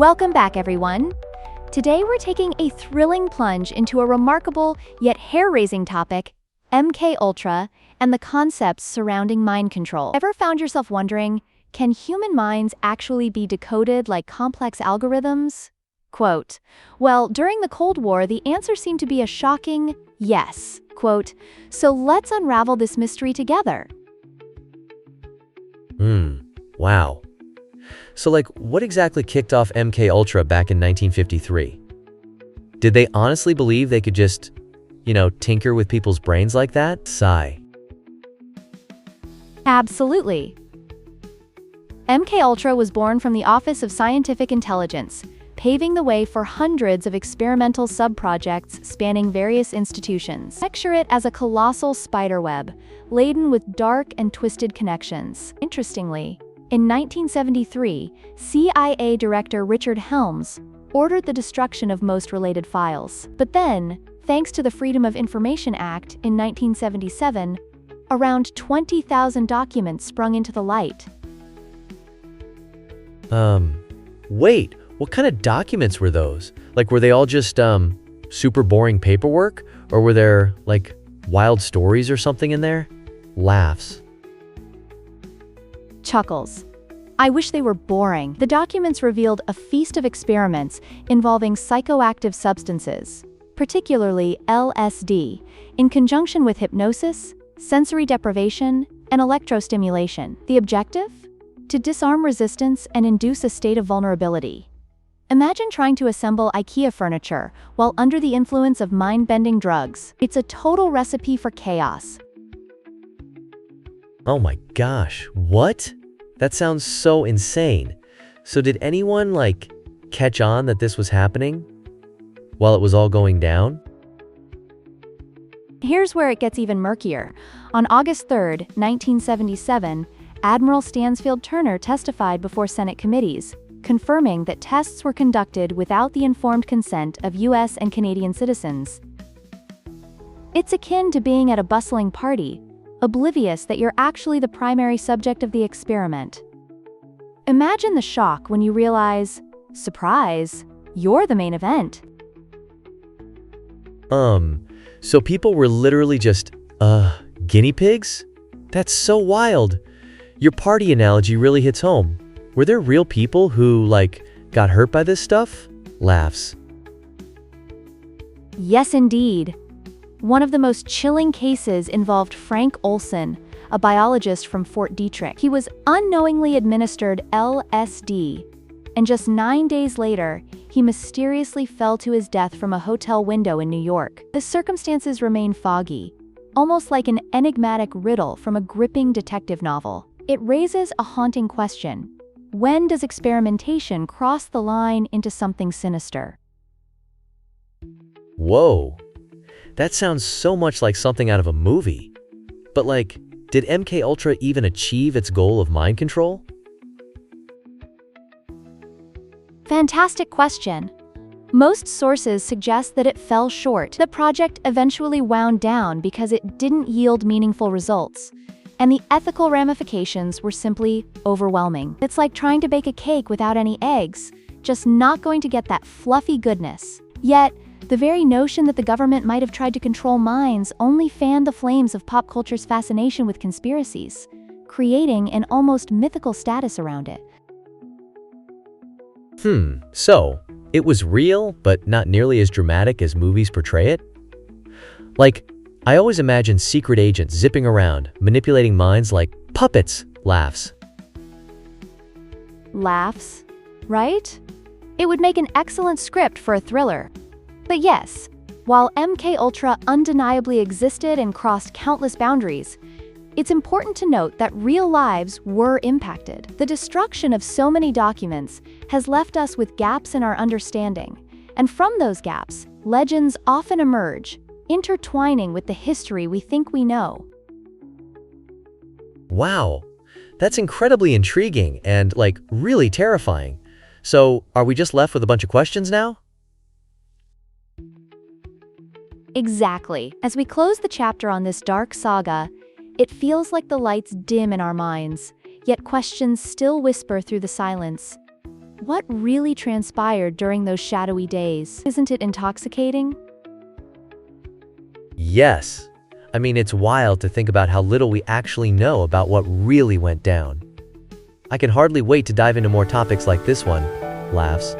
Welcome back, everyone. Today we're taking a thrilling plunge into a remarkable yet hair-raising topic, MK Ultra, and the concepts surrounding mind control. Ever found yourself wondering, can human minds actually be decoded like complex algorithms? Quote, well, during the Cold War, the answer seemed to be a shocking yes. Quote, so let's unravel this mystery together. Wow. So what exactly kicked off MK Ultra back in 1953? Did they honestly believe they could just, tinker with people's brains like that? Sigh. Absolutely. MK Ultra was born from the Office of Scientific Intelligence, paving the way for hundreds of experimental sub-projects spanning various institutions. Picture it as a colossal spiderweb, laden with dark and twisted connections. Interestingly, in 1973, CIA Director Richard Helms ordered the destruction of most related files. But then, thanks to the Freedom of Information Act in 1977, around 20,000 documents sprung into the light. Wait, what kind of documents were those? Were they all just, super boring paperwork? Or were there, wild stories or something in there? Laughs. Chuckles. I wish they were boring. The documents revealed a feast of experiments involving psychoactive substances, particularly LSD, in conjunction with hypnosis, sensory deprivation, and electrostimulation. The objective? To disarm resistance and induce a state of vulnerability. Imagine trying to assemble IKEA furniture while under the influence of mind-bending drugs. It's a total recipe for chaos. Oh my gosh, what? That sounds so insane. So did anyone, catch on that this was happening while it was all going down? Here's where it gets even murkier. On August 3, 1977, Admiral Stansfield Turner testified before Senate committees, confirming that tests were conducted without the informed consent of U.S. and Canadian citizens. It's akin to being at a bustling party, oblivious that you're actually the primary subject of the experiment. Imagine the shock when you realize, surprise, you're the main event. So people were literally just, guinea pigs? That's so wild. Your party analogy really hits home. Were there real people who, got hurt by this stuff? Laughs. Yes, indeed. One of the most chilling cases involved Frank Olson, a biologist from Fort Detrick. He was unknowingly administered LSD, and just 9 days later, he mysteriously fell to his death from a hotel window in New York. The circumstances remain foggy, almost like an enigmatic riddle from a gripping detective novel. It raises a haunting question. When does experimentation cross the line into something sinister? Whoa. That sounds so much like something out of a movie. But did MK Ultra even achieve its goal of mind control? Fantastic question. Most sources suggest that it fell short. The project eventually wound down because it didn't yield meaningful results, and the ethical ramifications were simply overwhelming. It's like trying to bake a cake without any eggs, just not going to get that fluffy goodness. Yet, the very notion that the government might have tried to control minds only fanned the flames of pop culture's fascination with conspiracies, creating an almost mythical status around it. So, it was real, but not nearly as dramatic as movies portray it? I always imagine secret agents zipping around, manipulating minds like puppets. Laughs. Laughs, right? It would make an excellent script for a thriller. But yes, while MK Ultra undeniably existed and crossed countless boundaries, it's important to note that real lives were impacted. The destruction of so many documents has left us with gaps in our understanding, and from those gaps, legends often emerge, intertwining with the history we think we know. Wow, that's incredibly intriguing and, really terrifying. So, are we just left with a bunch of questions now? Exactly. As we close the chapter on this dark saga, it feels like the lights dim in our minds, yet questions still whisper through the silence. What really transpired during those shadowy days? Isn't it intoxicating? Yes. I mean, it's wild to think about how little we actually know about what really went down. I can hardly wait to dive into more topics like this one. Laughs.